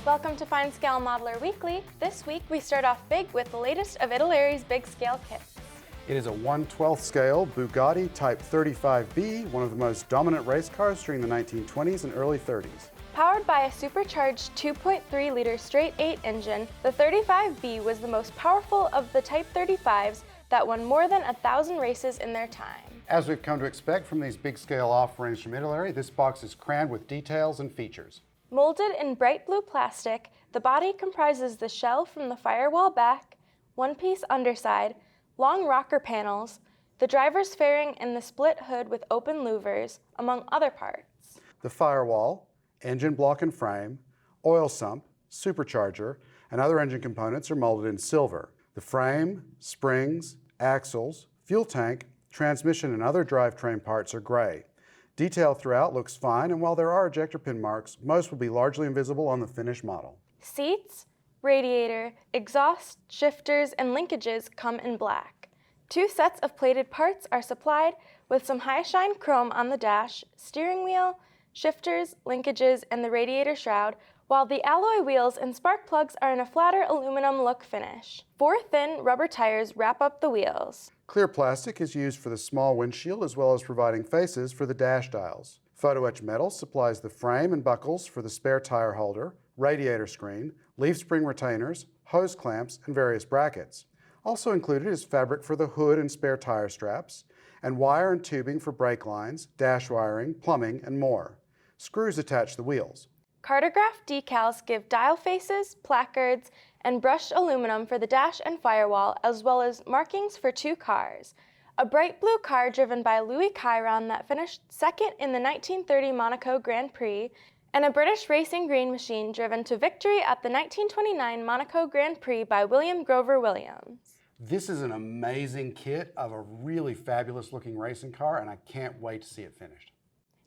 Welcome to FineScale Modeler Weekly. This week we start off big with the latest of Italeri's big scale kits. It is a 1/12 scale Bugatti Type 35B, one of the most dominant race cars during the 1920s and early 30s. Powered by a supercharged 2.3-liter straight-8 engine, the 35B was the most powerful of the Type 35s that won more than 1,000 races in their time. As we've come to expect from these big scale offerings from Italeri, this box is crammed with details and features. Molded in bright blue plastic, the body comprises the shell from the firewall back, one-piece underside, long rocker panels, the driver's fairing and the split hood with open louvers, among other parts. The firewall, engine block and frame, oil sump, supercharger, and other engine components are molded in silver. The frame, springs, axles, fuel tank, transmission, and other drivetrain parts are gray. Detail throughout looks fine, and while there are ejector pin marks, most will be largely invisible on the finished model. Seats, radiator, exhaust, shifters, and linkages come in black. 2 sets of plated parts are supplied with some high-shine chrome on the dash, steering wheel, shifters, linkages, and the radiator shroud, while the alloy wheels and spark plugs are in a flatter aluminum look finish. 4 thin rubber tires wrap up the wheels. Clear plastic is used for the small windshield as well as providing faces for the dash dials. Photo etch metal supplies the frame and buckles for the spare tire holder, radiator screen, leaf spring retainers, hose clamps, and various brackets. Also included is fabric for the hood and spare tire straps, and wire and tubing for brake lines, dash wiring, plumbing, and more. Screws attach the wheels. Cartograph decals give dial faces, placards, and brushed aluminum for the dash and firewall, as well as markings for 2 cars. A bright blue car driven by Louis Chiron that finished second in the 1930 Monaco Grand Prix, and a British racing green machine driven to victory at the 1929 Monaco Grand Prix by William Grover Williams. This is an amazing kit of a really fabulous looking racing car, and I can't wait to see it finished.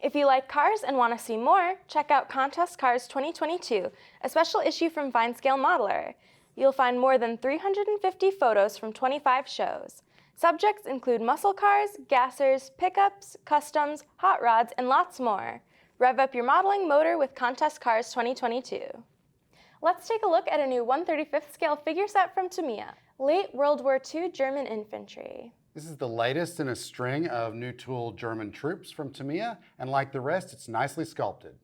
If you like cars and want to see more, check out Contest Cars 2022, a special issue from FineScale Modeler. You'll find more than 350 photos from 25 shows. Subjects include muscle cars, gassers, pickups, customs, hot rods, and lots more. Rev up your modeling motor with Contest Cars 2022. Let's take a look at a new 1/35th scale figure set from Tamiya, late World War II German Infantry. This is the latest in a string of new tool German troops from Tamiya, and like the rest, it's nicely sculpted.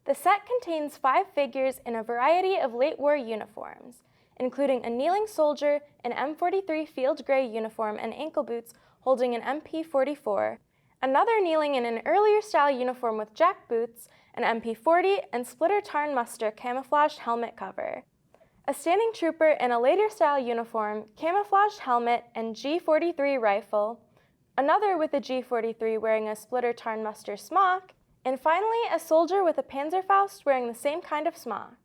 The set contains 5 figures in a variety of late war uniforms, including a kneeling soldier, an M43 field gray uniform and ankle boots holding an MP44, another kneeling in an earlier style uniform with jack boots, an MP40, and splitter tarn muster camouflaged helmet cover. A standing trooper in a later style uniform, camouflaged helmet, and G43 rifle, another with a G43 wearing a splitter tarn muster smock, and finally a soldier with a Panzerfaust wearing the same kind of smock.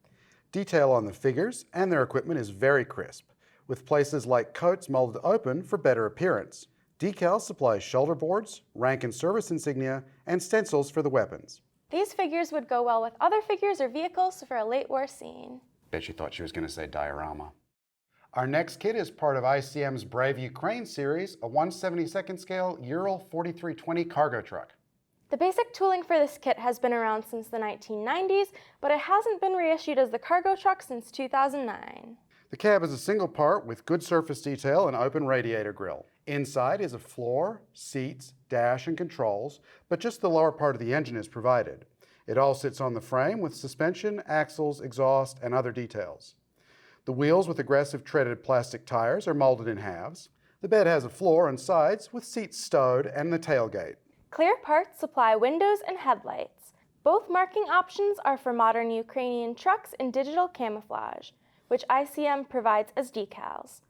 Detail on the figures and their equipment is very crisp, with places like coats molded open for better appearance. Decals supply shoulder boards, rank and service insignia, and stencils for the weapons. These figures would go well with other figures or vehicles for a late war scene. Bet you thought she was going to say diorama. Our next kit is part of ICM's Brave Ukraine series, a 1/72nd scale URAL-4320 cargo truck. The basic tooling for this kit has been around since the 1990s, but it hasn't been reissued as the cargo truck since 2009. The cab is a single part with good surface detail and open radiator grille. Inside is a floor, seats, dash, and controls, but just the lower part of the engine is provided. It all sits on the frame with suspension, axles, exhaust, and other details. The wheels with aggressive treaded plastic tires are molded in halves. The bed has a floor and sides with seats stowed and the tailgate. Clear parts supply windows and headlights. Both marking options are for modern Ukrainian trucks in digital camouflage, which ICM provides as decals.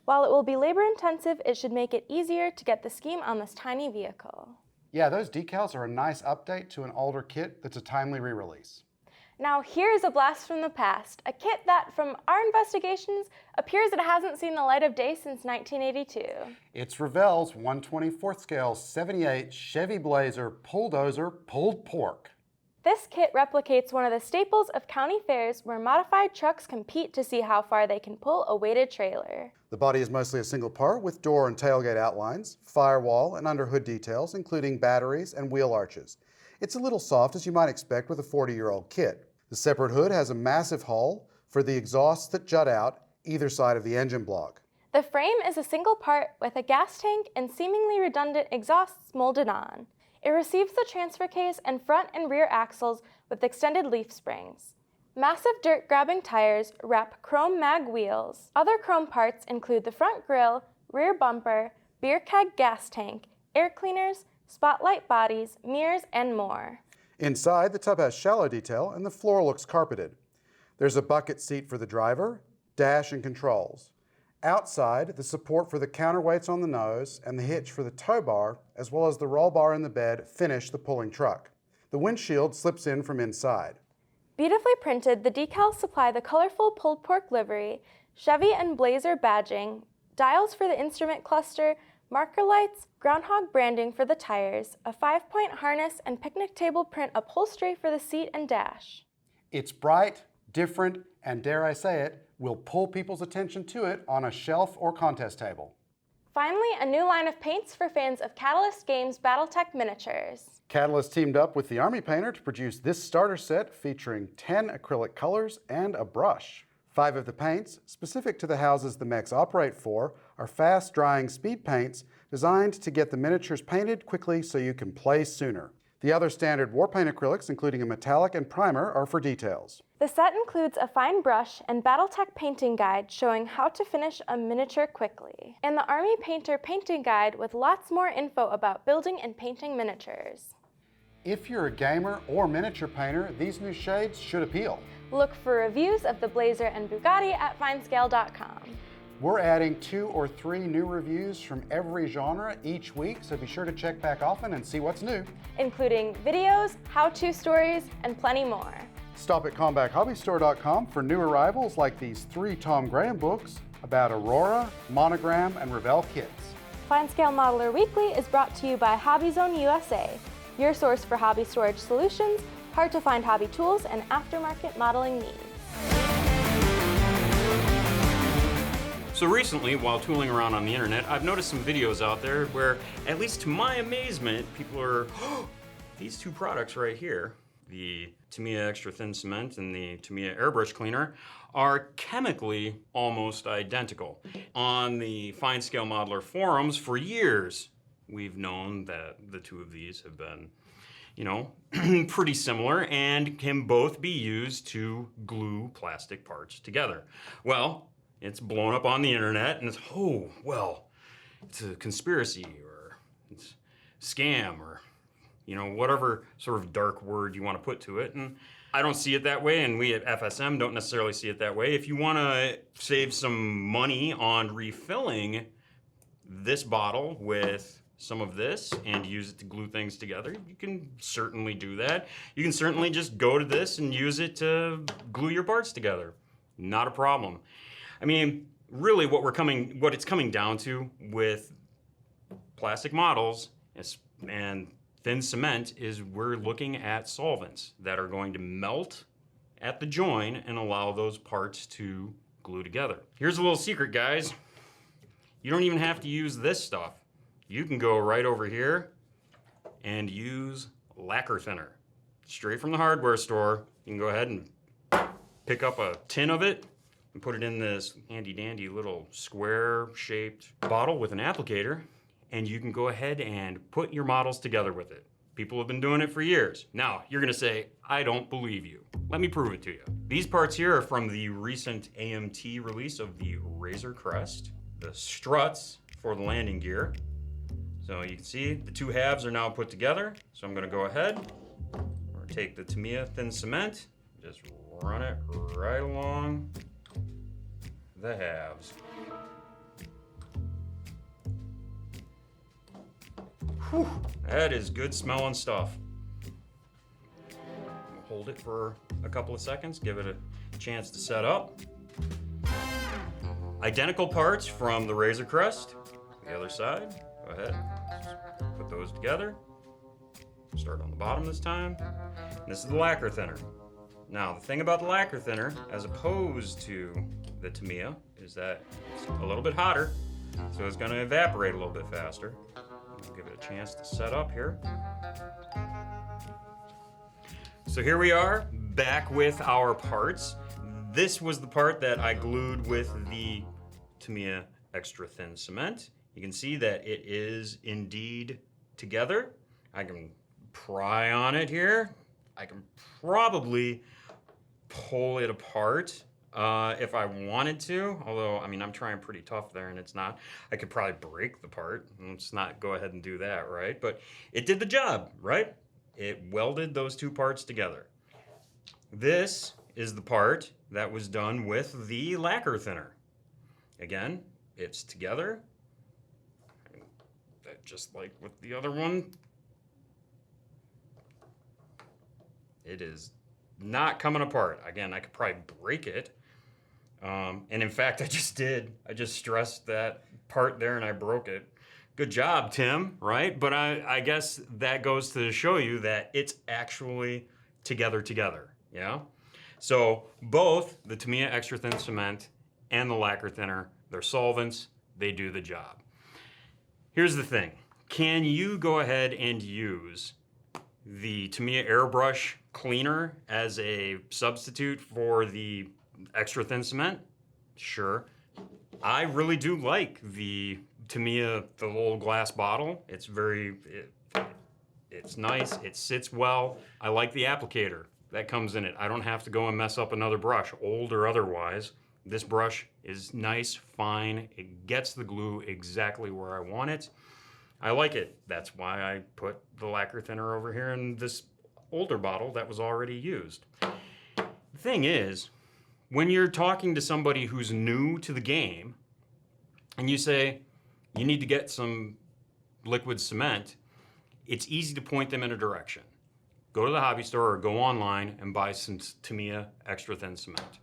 While it will be labor-intensive, it should make it easier to get the scheme on this tiny vehicle. Yeah, those decals are a nice update to an older kit that's a timely re-release. Now here's a blast from the past, a kit that, from our investigations, appears it hasn't seen the light of day since 1982. It's Revell's 1/24th scale 78 Chevy Blazer Pulldozer pulled pork. This kit replicates one of the staples of county fairs where modified trucks compete to see how far they can pull a weighted trailer. The body is mostly a single part with door and tailgate outlines, firewall and under hood details, including batteries and wheel arches. It's a little soft, as you might expect with a 40-year-old kit. The separate hood has a massive hole for the exhausts that jut out either side of the engine block. The frame is a single part with a gas tank and seemingly redundant exhausts molded on. It receives the transfer case and front and rear axles with extended leaf springs. Massive dirt-grabbing tires wrap chrome mag wheels. Other chrome parts include the front grille, rear bumper, beer keg gas tank, air cleaners, spotlight bodies, mirrors, and more. Inside, the tub has shallow detail and the floor looks carpeted. There's a bucket seat for the driver, dash, and controls. Outside, the support for the counterweights on the nose and the hitch for the tow bar, as well as the roll bar in the bed, finish the pulling truck. The windshield slips in from inside. Beautifully printed, the decals supply the colorful pulled pork livery, Chevy and Blazer badging, dials for the instrument cluster, marker lights, groundhog branding for the tires, a 5-point harness, and picnic table print upholstery for the seat and dash. It's bright, different, and dare I say it, will pull people's attention to it on a shelf or contest table. Finally, a new line of paints for fans of Catalyst Games' Battletech miniatures. Catalyst teamed up with the Army Painter to produce this starter set featuring 10 acrylic colors and a brush. 5 of the paints, specific to the houses the mechs operate for, are fast-drying speed paints designed to get the miniatures painted quickly so you can play sooner. The other standard Warpaint acrylics, including a metallic and primer, are for details. The set includes a fine brush and Battletech painting guide showing how to finish a miniature quickly, and the Army Painter painting guide with lots more info about building and painting miniatures. If you're a gamer or miniature painter, these new shades should appeal. Look for reviews of the Blazer and Bugatti at FineScale.com. We're adding 2 or 3 new reviews from every genre each week, so be sure to check back often and see what's new. Including videos, how-to stories, and plenty more. Stop at CombatHobbyStore.com for new arrivals like these 3 Tom Graham books about Aurora, Monogram, and Revell kits. FineScale Modeler Weekly is brought to you by HobbyZone USA, your source for hobby storage solutions, hard-to-find hobby tools, and aftermarket modeling needs. So recently, while tooling around on the internet, I've noticed some videos out there where, at least to my amazement, people are, these 2 products right here, the Tamiya Extra Thin Cement and the Tamiya Airbrush Cleaner, are chemically almost identical. On the FineScale Modeler forums for years, we've known that the 2 of these have been, pretty similar and can both be used to glue plastic parts together. Well, it's blown up on the internet and it's a conspiracy or it's a scam or, whatever sort of dark word you want to put to it. And I don't see it that way, and we at FSM don't necessarily see it that way. If you want to save some money on refilling this bottle with some of this and use it to glue things together, you can certainly do that. You can certainly just go to this and use it to glue your parts together. Not a problem. I mean, really what it's coming down to with plastic models and thin cement is we're looking at solvents that are going to melt at the join and allow those parts to glue together. Here's a little secret, guys. You don't even have to use this stuff. You can go right over here and use lacquer thinner. Straight from the hardware store. You can go ahead and pick up a tin of it and put it in this handy-dandy little square-shaped bottle with an applicator, and you can go ahead and put your models together with it. People have been doing it for years. Now, you're gonna say, I don't believe you. Let me prove it to you. These parts here are from the recent AMT release of the Razor Crest, the struts for the landing gear. So you can see the 2 halves are now put together. So I'm gonna go ahead, we're gonna take the Tamiya Thin Cement, just run it right along the halves. Whew, that is good smelling stuff. Hold it for a couple of seconds, give it a chance to set up. Identical parts from the Razor Crest. The other side, go ahead, put those together. Start on the bottom this time. And this is the lacquer thinner. Now, the thing about the lacquer thinner, as opposed to the Tamiya, is that it's a little bit hotter, so it's gonna evaporate a little bit faster. We'll give it a chance to set up here. So here we are, back with our parts. This was the part that I glued with the Tamiya extra thin cement. You can see that it is indeed together. I can pry on it here. I can probably pull it apart if I wanted to, although, I mean, I'm trying pretty tough there and it's not. I could probably break the part. Let's not go ahead and do that, right? But it did the job, right? It welded those two parts together. This is the part that was done with the lacquer thinner. Again, it's together, just like with the other one. It is not coming apart. Again, I could probably break it. And in fact, I just did. I just stressed that part there and I broke it. Good job, Tim, right? But I guess that goes to show you that it's actually together, yeah? So both the Tamiya extra thin cement and the lacquer thinner, they're solvents, they do the job. Here's the thing. Can you go ahead and use the Tamiya airbrush cleaner as a substitute for the extra thin cement? Sure. I really do like the Tamiya, the little glass bottle. It's it's nice, it sits well. I like the applicator that comes in it. I don't have to go and mess up another brush, old or otherwise. This brush is nice, fine. It gets the glue exactly where I want it. I like it. That's why I put the lacquer thinner over here in this older bottle that was already used. The thing is, when you're talking to somebody who's new to the game and you say, you need to get some liquid cement, it's easy to point them in a direction. Go to the hobby store or go online and buy some Tamiya extra thin cement.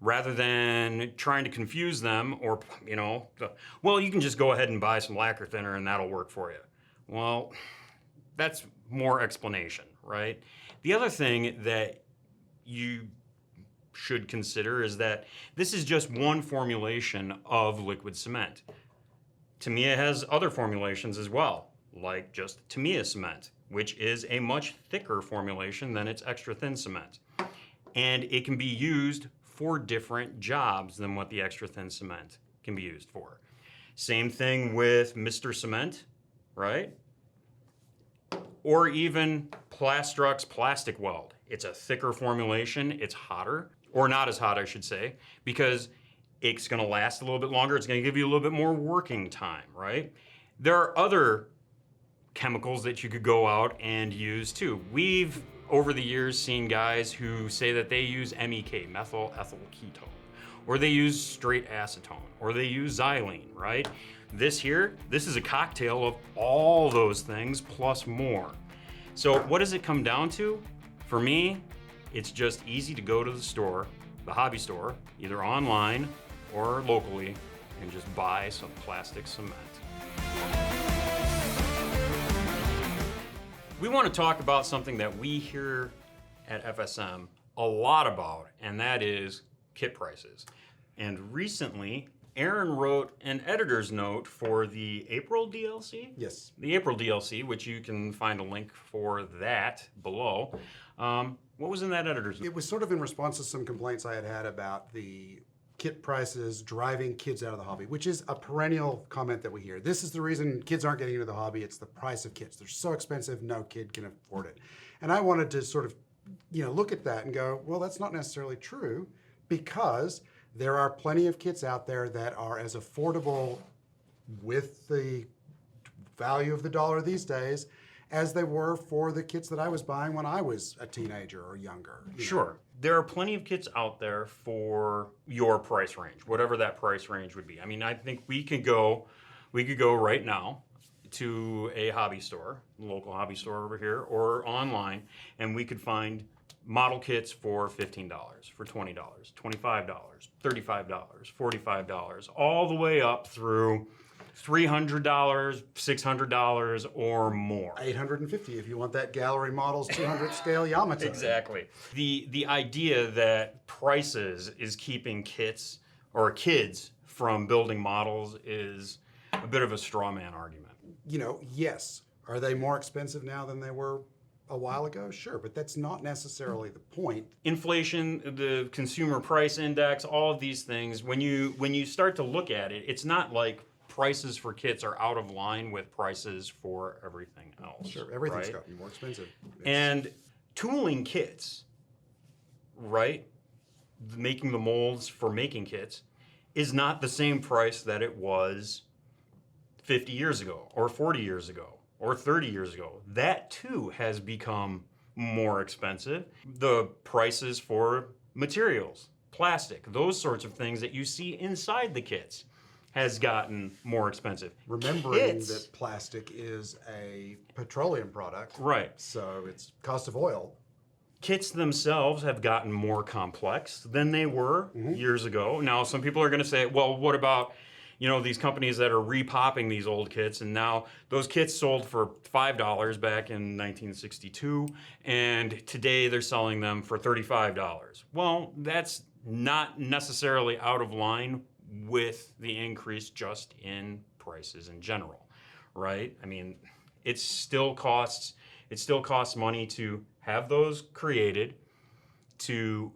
Rather than trying to confuse them or, you know, well, you can just go ahead and buy some lacquer thinner and that'll work for you. Well, that's more explanation, right? The other thing that you should consider is that this is just one formulation of liquid cement. Tamiya has other formulations as well, like just Tamiya cement, which is a much thicker formulation than its extra thin cement. And it can be used for different jobs than what the extra thin cement can be used for. Same thing with Mr. Cement, right? Or even Plastrux Plastic Weld. It's a thicker formulation, it's hotter, or not as hot I should say, because it's gonna last a little bit longer, it's gonna give you a little bit more working time, right? There are other chemicals that you could go out and use too. We've, over the years, seen guys who say that they use MEK, methyl ethyl ketone, or they use straight acetone, or they use xylene, right? This here, this is a cocktail of all those things plus more. So what does it come down to? For me, it's just easy to go to the store, the hobby store, either online or locally, and just buy some plastic cement. We want to talk about something that we here at FSM a lot about, and that is kit prices. And recently, Aaron wrote an editor's note for the April DLC? Yes. The April DLC, which you can find a link for that below. What was in that editor's note? It was sort of in response to some complaints I had about the kit prices driving kids out of the hobby, which is a perennial comment that we hear. This is the reason kids aren't getting into the hobby. It's the price of kits. They're so expensive, no kid can afford it. And I wanted to sort of, look at that and go, well, that's not necessarily true, because there are plenty of kits out there that are as affordable with the value of the dollar these days as they were for the kits that I was buying when I was a teenager or younger. Sure. There are plenty of kits out there for your price range, whatever that price range would be. I mean, I think we could go right now to a hobby store, local hobby store over here, or online, and we could find model kits for $15, for $20, $25, $35, $45, all the way up through $300, $600, or more. $850 if you want that gallery model's 200 scale Yamato. Exactly. The idea that prices is keeping kits or kids from building models is a bit of a straw man argument. Yes. Are they more expensive now than they were a while ago, sure, but that's not necessarily the point. Inflation, the consumer price index, all of these things, when you start to look at it, it's not like prices for kits are out of line with prices for everything else. Sure, everything's right? gotten more expensive. And tooling kits, right? Making the molds for making kits is not the same price that it was 50 years ago or 40 years ago or 30 years ago. That too has become more expensive. The prices for materials, plastic, those sorts of things that you see inside the kits has gotten more expensive. Remembering that plastic is a petroleum product. Right. So it's cost of oil. Kits themselves have gotten more complex than they were years ago. Now, some people are going to say, well, what about, these companies that are repopping these old kits, and now those kits sold for $5 back in 1962, and today they're selling them for $35. Well, that's not necessarily out of line with the increase just in prices in general, right? I mean, it still costs money to have those created, to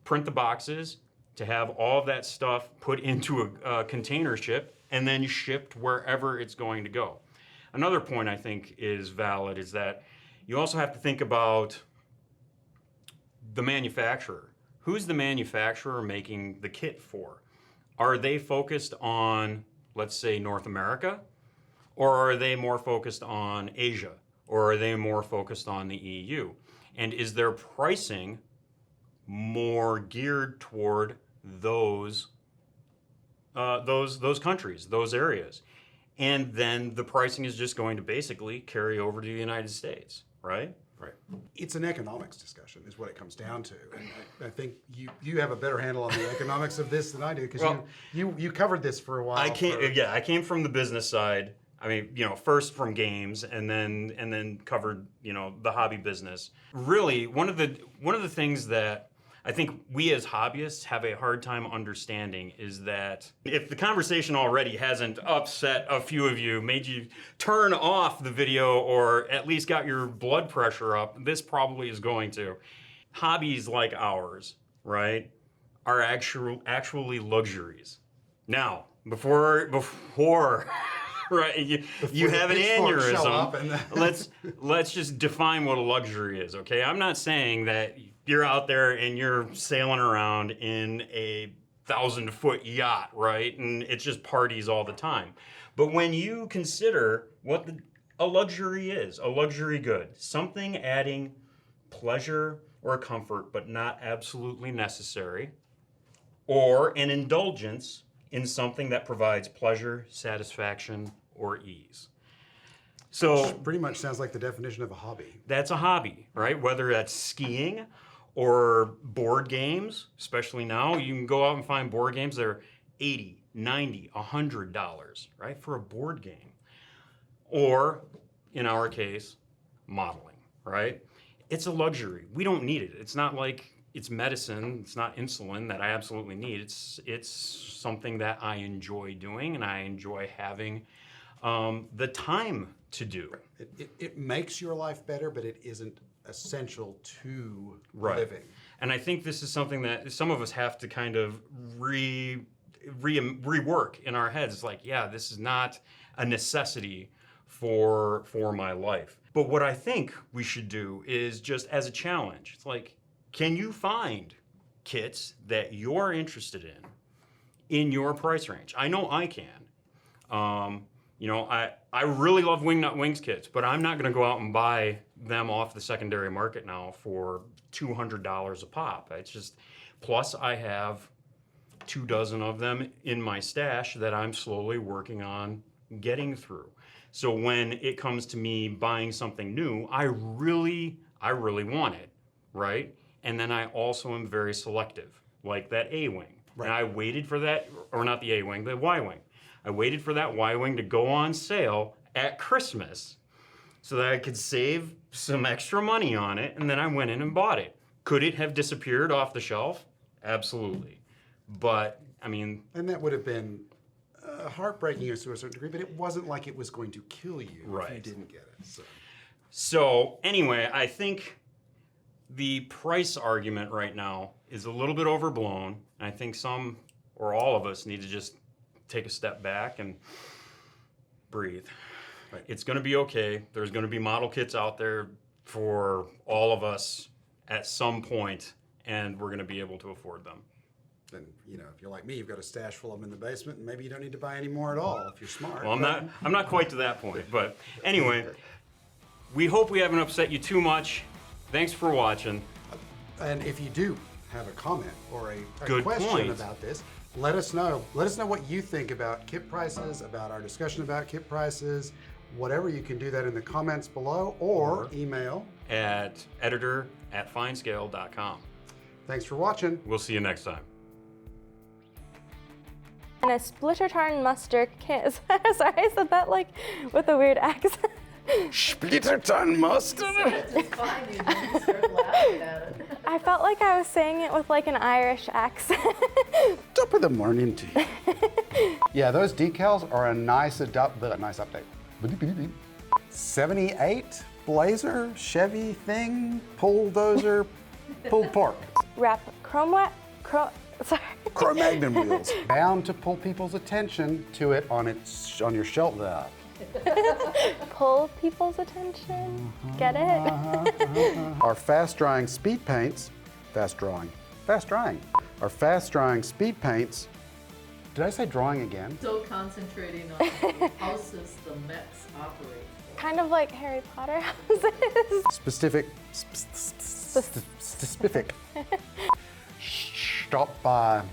print the boxes, to have all of that stuff put into a container ship and then shipped wherever it's going to go. Another point I think is valid is that you also have to think about the manufacturer. Who's the manufacturer making the kit for? Are they focused on, let's say, North America? Or are they more focused on Asia? Or are they more focused on the EU? And is their pricing more geared toward those countries, those areas? And then the pricing is just going to basically carry over to the United States, right? Right. It's an economics discussion is what it comes down to. And I think you have a better handle on the economics of this than I do, because you covered this for a while. I came from the business side. I mean, first from games and then covered, the hobby business. Really, one of the things that I think we as hobbyists have a hard time understanding is that if the conversation already hasn't upset a few of you, made you turn off the video or at least got your blood pressure up, this probably is going to. Hobbies like ours, right, are actually luxuries. Now, before right, you have an aneurysm. Let's just define what a luxury is, okay? I'm not saying that you're out there and you're sailing around in a 1,000-foot yacht, right? And it's just parties all the time. But when you consider what a luxury is, a luxury good, something adding pleasure or comfort but not absolutely necessary, or an indulgence in something that provides pleasure, satisfaction, or ease. So which pretty much sounds like the definition of a hobby. That's a hobby, right? Whether that's skiing or board games, especially now, you can go out and find board games that are $80, $90, $100, right, for a board game. Or, in our case, modeling, right? It's a luxury. We don't need it. It's not like it's medicine. It's not insulin that I absolutely need. It's something that I enjoy doing and I enjoy having the time to do. It makes your life better, but it isn't essential to living. And I think this is something that some of us have to kind of rework in our heads. It's like, yeah, this is not a necessity for my life. But what I think we should do is just as a challenge. It's like, can you find kits that you're interested in your price range? I know I can. I really love Wingnut Wings kits, but I'm not going to go out and buy them off the secondary market now for $200 a pop. It's just, plus I have 24 of them in my stash that I'm slowly working on getting through. So when it comes to me buying something new, I really want it, right? And then I also am very selective, like that A-wing. Right. And I waited for that, or not the A-wing, the Y-wing. I waited for that Y-wing to go on sale at Christmas so that I could save some extra money on it, and then I went in and bought it. Could it have disappeared off the shelf? Absolutely. But, I mean... And that would have been heartbreaking to a certain degree, but it wasn't like it was going to kill you if you didn't get it. So. So anyway, I think the price argument right now is a little bit overblown. I think some or all of us need to just take a step back and breathe. Right. It's going to be okay. There's going to be model kits out there for all of us at some point, and we're going to be able to afford them. Then, you know, if you're like me, you've got a stash full of them in the basement, and maybe you don't need to buy any more at all if you're smart. Well, I'm not quite to that point, but anyway, we hope we haven't upset you too much. Thanks for watching. And if you do have a comment or a Good question point. about this, let us know. Let us know what you think about kit prices, about our discussion about kit prices, whatever. You can do that in the comments below or email At editor@finescale.com. Thanks for watching. We'll see you next time. And a splittertarn mustard kit. Sorry, I said that like with a weird accent. Splitterton mustard. It's fine, you didn't start laughing at it. I felt like I was saying it with like an Irish accent. Top of the morning to you. Yeah, those decals are a nice update. 78 Blazer, Chevy thing, Pulldozer, pulled pork. Wrap sorry. Cro-Magnon wheels. Bound to pull people's attention to it on your shelf there. Pull people's attention. Get it? Our fast drying speed paints, Our fast drying speed paints, did I say drawing again? Still concentrating on the houses the mechs operate. Kind of like Harry Potter houses. Specific. Stop by